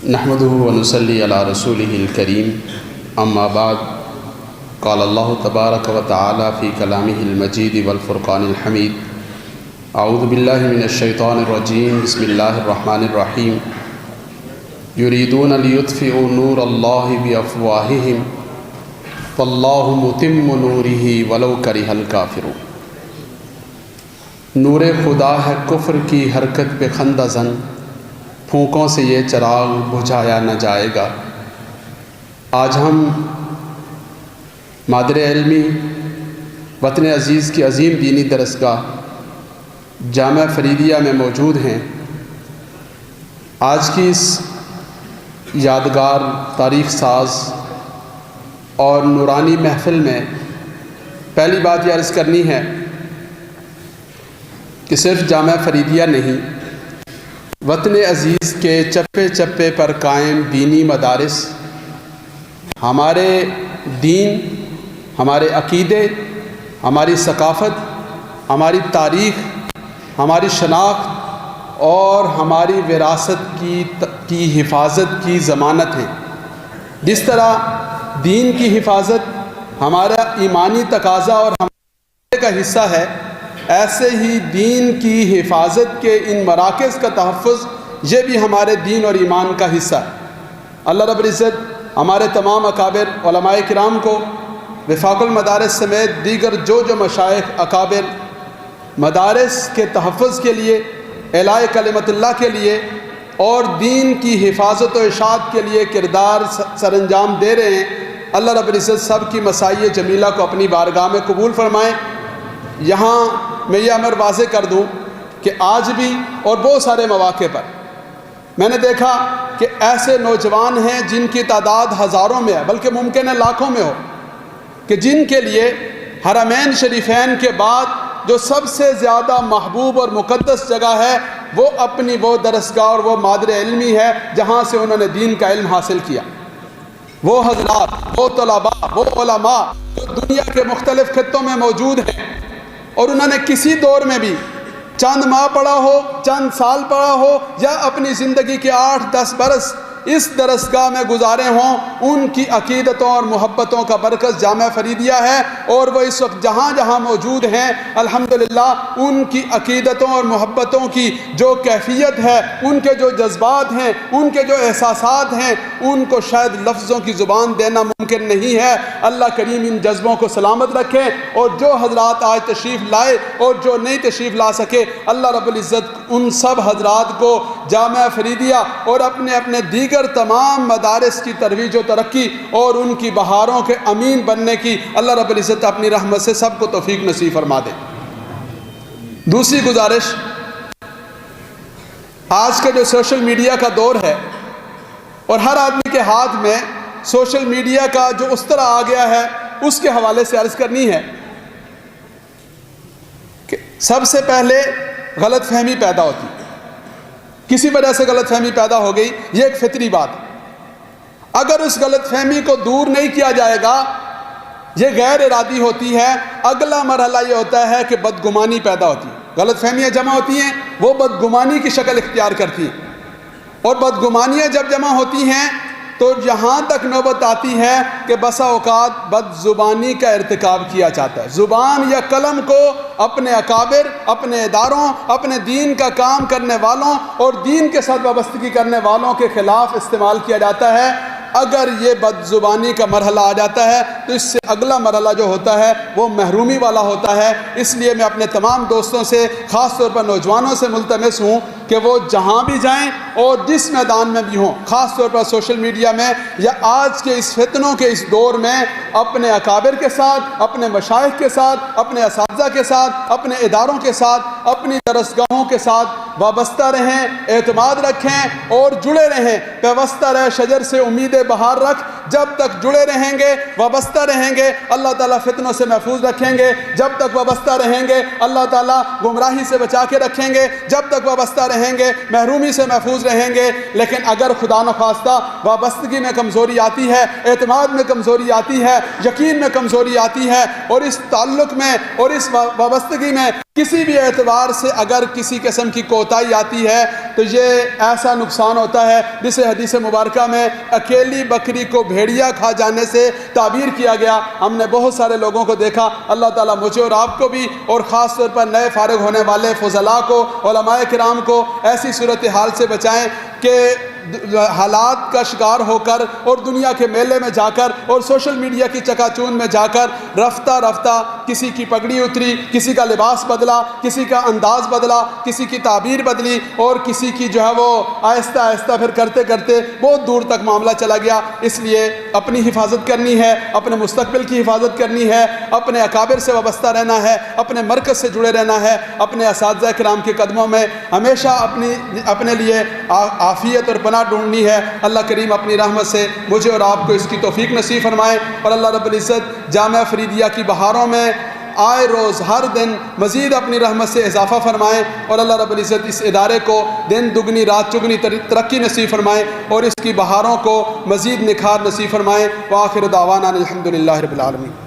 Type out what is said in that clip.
نحمده ونصلي على رسوله الكريم اما بعد قال الله تبارك وتعالى في كلامه المجيد والفرقان الحميد اعوذ بالله من الشيطان الرجيم بسم الله الرحمن الرحيم يريدون ليطفئوا نور الله بأفواههم والله متم نوره ولو كره الكافرون۔ نور خدا ہے کفر کی حرکت پہ خندہ زن، پھونکوں سے یہ چراغ بجھایا نہ جائے گا۔ آج ہم مادر علمی وطن عزیز کی عظیم دینی درسگاہ جامعہ فریدیہ میں موجود ہیں۔ آج کی اس یادگار، تاریخ ساز اور نورانی محفل میں پہلی بات یہ عرض کرنی ہے کہ صرف جامعہ فریدیہ نہیں، وطن عزیز کے چپے چپے پر قائم دینی مدارس ہمارے دین، ہمارے عقیدے، ہماری ثقافت، ہماری تاریخ، ہماری شناخت اور ہماری وراثت کی حفاظت کی ضمانت ہیں۔ جس طرح دین کی حفاظت ہمارا ایمانی تقاضا اور ہمارے کا حصہ ہے، ایسے ہی دین کی حفاظت کے ان مراکز کا تحفظ یہ بھی ہمارے دین اور ایمان کا حصہ ہے۔ اللہ رب العزت ہمارے تمام اکابر علماء کرام کو وفاق المدارس سمیت دیگر جو مشائخ اکابر مدارس کے تحفظ کے لیے، اعلاء کلمت اللہ کے لیے اور دین کی حفاظت و اشاعت کے لیے کردار سر انجام دے رہے ہیں، اللہ رب العزت سب کی مساعی جمیلہ کو اپنی بارگاہ میں قبول فرمائیں۔ یہاں میں یہ امر واضح کر دوں کہ آج بھی اور بہت سارے مواقع پر میں نے دیکھا کہ ایسے نوجوان ہیں جن کی تعداد ہزاروں میں ہے، بلکہ ممکن ہے لاکھوں میں ہو، کہ جن کے لیے حرمین شریفین کے بعد جو سب سے زیادہ محبوب اور مقدس جگہ ہے وہ اپنی وہ درسگاہ اور وہ مادر علمی ہے جہاں سے انہوں نے دین کا علم حاصل کیا۔ وہ حضرات، وہ طلباء، وہ علماء جو دنیا کے مختلف خطوں میں موجود ہیں اور انہوں نے کسی دور میں بھی چند ماہ پڑھا ہو، چند سال پڑھا ہو یا اپنی زندگی کے 8-10 برس اس درسگاہ میں گزارے ہوں، ان کی عقیدتوں اور محبتوں کا مرکز جامعہ فریدیہ ہے، اور وہ اس وقت جہاں جہاں موجود ہیں الحمدللہ ان کی عقیدتوں اور محبتوں کی جو کیفیت ہے، ان کے جو جذبات ہیں، ان کے جو احساسات ہیں، ان کو شاید لفظوں کی زبان دینا ممکن نہیں ہے۔ اللہ کریم ان جذبوں کو سلامت رکھے، اور جو حضرات آج تشریف لائے اور جو نہیں تشریف لا سکے، اللہ رب العزت ان سب حضرات کو جامعہ فریدیہ اور اپنے اپنے دیگر تمام مدارس کی ترویج و ترقی اور ان کی بہاروں کے امین بننے کی اللہ رب العزت اپنی رحمت سے سب کو توفیق نصیب فرما دے۔ دوسری گزارش، آج کا جو سوشل میڈیا کا دور ہے اور ہر آدمی کے ہاتھ میں سوشل میڈیا کا جو اس طرح آ گیا ہے، اس کے حوالے سے عرض کرنی ہے کہ سب سے پہلے غلط فہمی پیدا ہوتی ہے، کسی وجہ سے غلط فہمی پیدا ہو گئی، یہ ایک فطری بات ہے۔ اگر اس غلط فہمی کو دور نہیں کیا جائے گا، یہ غیر ارادی ہوتی ہے، اگلا مرحلہ یہ ہوتا ہے کہ بدگمانی پیدا ہوتی ہے۔ غلط فہمیاں جمع ہوتی ہیں، وہ بدگمانی کی شکل اختیار کرتی ہیں، اور بدگمانیاں جب جمع ہوتی ہیں تو یہاں تک نوبت آتی ہے کہ بسا اوقات بد زبانی کا ارتکاب کیا جاتا ہے۔ زبان یا قلم کو اپنے اکابر، اپنے اداروں، اپنے دین کا کام کرنے والوں اور دین کے ساتھ وابستگی کرنے والوں کے خلاف استعمال کیا جاتا ہے۔ اگر یہ بد زبانی کا مرحلہ آ جاتا ہے تو اس سے اگلا مرحلہ جو ہوتا ہے وہ محرومی والا ہوتا ہے۔ اس لیے میں اپنے تمام دوستوں سے، خاص طور پر نوجوانوں سے ملتمس ہوں کہ وہ جہاں بھی جائیں اور جس میدان میں بھی ہوں، خاص طور پر سوشل میڈیا میں یا آج کے اس فتنوں کے اس دور میں، اپنے اکابر کے ساتھ، اپنے مشائخ کے ساتھ، اپنے اساتذہ کے ساتھ، اپنے اداروں کے ساتھ، اپنی درسگاہوں کے ساتھ وابستہ رہیں، اعتماد رکھیں اور جڑے رہیں۔ پیوستہ رہ شجر سے امید بہار رکھ، جب تک جڑے رہیں گے، وابستہ رہیں گے، اللہ تعالیٰ فتنوں سے محفوظ رکھیں گے. جب تک وابستہ رہیں گے اللہ تعالیٰ گمراہی سے بچا کے رکھیں گے. جب تک وابستہ رہیں گے محرومی سے محفوظ رہیں گے. لیکن اگر خدا نخواستہ وابستگی میں کمزوری آتی ہے، اعتماد میں کمزوری آتی ہے، یقین میں کمزوری آتی ہے، اور اس تعلق میں اور اس وابستگی میں کسی بھی اعتبار سے اگر کسی قسم کی کوتاہی آتی ہے تو یہ ایسا نقصان ہوتا ہے جسے حدیث مبارکہ میں اکیلی بکری کو بھیڑیا کھا جانے سے تعبیر کیا گیا. ہم نے بہت سارے لوگوں کو دیکھا. اللہ تعالیٰ مجھے اور آپ کو بھی، اور خاص طور پر نئے فارغ ہونے والے فضلاء کو، علماء کرام کو ایسی صورتحال سے بچائیں کہ حالات کا شکار ہو کر اور دنیا کے میلے میں جا کر اور سوشل میڈیا کی چکا چون میں جا کر رفتہ رفتہ کسی کی پگڑی اتری، کسی کا لباس بدلا، کسی کا انداز بدلا، کسی کی تعبیر بدلی، اور کسی کی جو ہے وہ آہستہ آہستہ پھر کرتے کرتے بہت دور تک معاملہ چلا گیا. اس لیے اپنی حفاظت کرنی ہے، اپنے مستقبل کی حفاظت کرنی ہے، اپنے اکابر سے وابستہ رہنا ہے، اپنے مرکز سے جڑے رہنا ہے، اپنے اساتذہ کرام کے قدموں میں ہمیشہ اپنے لیے عافیت اور پناہ ڈھونڈنی ہے. اللہ کریم اپنی رحمت سے مجھے اور آپ کو اس کی توفیق نصیب فرمائے، اور اللہ رب العزت جامعہ فریدیہ کی بہاروں میں آئے روز ہر دن مزید اپنی رحمت سے اضافہ فرمائیں، اور اللہ رب العزت اس ادارے کو دن دگنی رات چگنی ترقی نصیب فرمائیں، اور اس کی بہاروں کو مزید نکھار نصیب فرمائیں. وآخر دعوانا الحمدللہ رب العالمین.